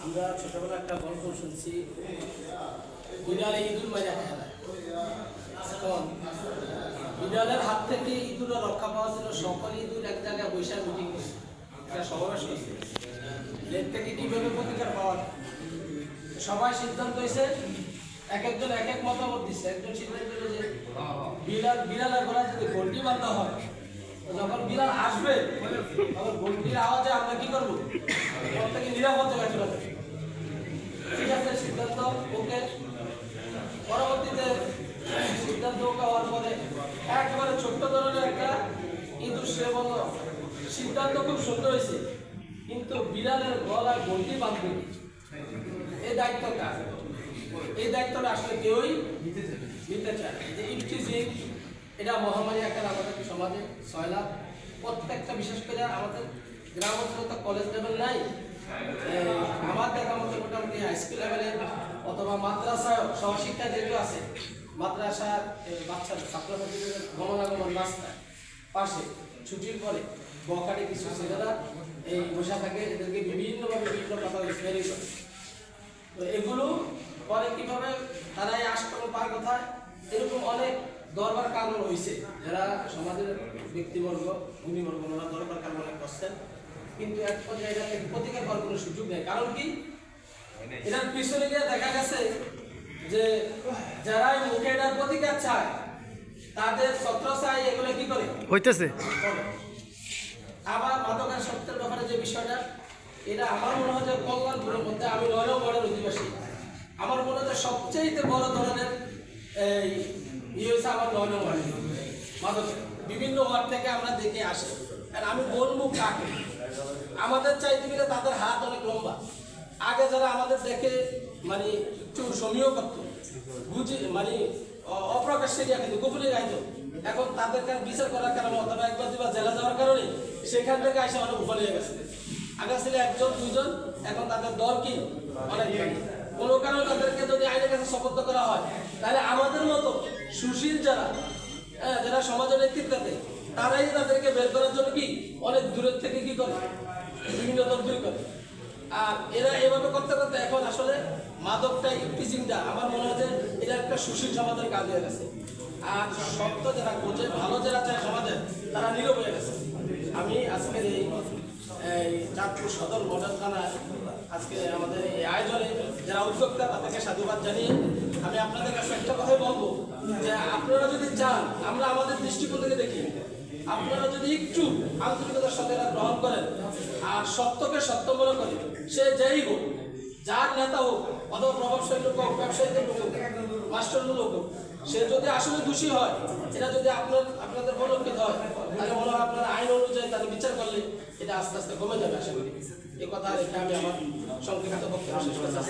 আমরা ছোটবেলা একটা গল্প শুনছি, বিড়াল ইঁদুর মাইরা খেলা। এখন বিড়ালের হাত থেকে ইঁদুরা রক্ষা পাওয়ার জন্য সকল ইঁদুর এক জায়গায় বৈশাখ মিটিং করছে, একটা সমাবেশ করছে। এর থেকে কিভাবে প্রতিকার পাওয়া যায়? সবাই সিদ্ধান্ত হয়েছে, এক একজন এক এক মতামত দিচ্ছে। একজন সিদ্ধান্ত দিল যে বিড়ালের গলায় যদি ঘন্টি বাঁধা হয়, যখন বিড়াল আসবে তখন ঘন্টির আওয়াজে আমরা কি করবো, থেকে নিরাপদ জায়গায় চলে যাবে। ঠিক আছে, সিদ্ধান্ত ওকে। পরবর্তীতে সিদ্ধান্ত ওকে হওয়ার পরে একবারে ছোট্ট ধরনের একটা ইঁদুর সে বলল, সিদ্ধান্ত খুব সুন্দর হয়েছে, কিন্তু বিড়ালের গলায় ঘন্টি বাঁধবে এই দায়িত্ব কার? এই দায়িত্বটা আসলে কেউই নিতে চায়। যে ইফটিজিং এটা মহামারী একটা আমাদের সমাজে 6 লাখ, প্রত্যেকটা বিশেষ করে আমাদের গ্রাম অঞ্চলে তো কলেজ লেভেল নাই, আমার দেখা মতো মোটামুটি হাই স্কুল লেভেলে অথবা মাদ্রাসায় সহশিক্ষা যেগুলো আছে, মাদ্রাসার বাচ্চাদের ছাত্রছাত্রীদের গমনাগমন রাস্তায় পাশে ছুটির পরে বখাটে কিছু ছেলেরা এই বসে থাকে, এদেরকে বিভিন্নভাবে বিভিন্ন কথা বেরিয়ে করে। তো এগুলো পরে কিভাবে তারা এই আশ্রম পার কথায় এরকম অনেক দরবার কারণ হয়েছে, যারা সমাজের ব্যক্তিবর্গ গুণীবর্গ ওরা দরবার কারণ অনেক করছেন, কিন্তু এক পর্যায়ে এটা থেকে প্রতিকার করার কোনো সুযোগ নেই। কারণ কি, এটার পিছনে গিয়ে দেখা গেছে যে যারা মুখে এটার প্রতিকার চায় তাদের ছত্রছায় এগুলো কি করে হইতেছে। আবার মাদকাসক্তের ব্যাপারে যে বিষয়টা, এটা আমার মনে হয় যে কল্যাণপুরের মধ্যে, আমি 9 নং ওয়ার্ডের অধিবাসী, আমার মনে হয় সবচেয়ে বড় ধরনের হয়েছে আমার 9 নং ওয়ার্ডে মাদক। বিভিন্ন ওয়ার্ড থেকে আমরা দেখে আসি, আর আমি বলবো কাকে, আমাদের চাইতে গেলে তাদের হাত অনেক লম্বা। আগে যারা আমাদের দেখে মানে একটু সমীহ করতো, বুঝি মানে অপ্রকাশ্যে কিন্তু গোপনে গাইতো, এখন তাদেরকে বিচার করার কারণে অথবা একবার দুবার জেলা যাওয়ার কারণে সেখান থেকে আসে অনেক উপরে হয়ে গেছে। আগে ছিল 1 জন 2 জন, এখন তাদের দর কি অনেক। কোনো কারণে তাদেরকে যদি আইনের কাছে শপথ করা হয়, তাহলে আমাদের মতো সুশীল যারা যারা সমাজের নেতৃত্ব দেয়, তারাই তাদেরকে বের করার জন্য কি অনেক দূরের থেকে কি করে বিভিন্ন তদবির করে। আর এরা এভাবে করতে করতে এখন আসলে মাদকটা ইফটিজিংটা আমার মনে হয় যে এটা একটা সুশীল সমাজের কাজ হয়ে গেছে। আর সত্য যারা বোঝে, ভালো যারা চায় সমাজে, তারা নীরব হয়ে গেছে। আমি আজকের এই চাঁদপুর সদর মডেল থানায় আজকে আমাদের এই আয়োজনে যারা উদ্যোক্তা তাদেরকে সাধুবাদ জানিয়ে আমি আপনাদের কাছে একটা কথাই বলবো যে আপনারা যদি চান, আমরা আমাদের দৃষ্টিকোণ থেকে দেখি, আপনারা যদি একটু আন্তরিকতার সাথে গ্রহণ করেন আর সত্যকে সত্য মনে করেন, সে যেই হোক, যার নেতা হোক অথবা প্রভাবশালী লোক হোক, ব্যবসায়ীদের লোক হোক, মাস্টার লোক হোক, সে যদি আসলে দোষী হয়, এটা যদি আপনাদের পরিলক্ষিত হয়, তাহলে মনে হয় আপনারা আইন অনুযায়ী তাদের বিচার করলে এটা আস্তে আস্তে কমে যাবে। আশা করি এই কথা রেখে আমি আমার সংক্ষিপ্ত বক্তব্য শেষ করছি।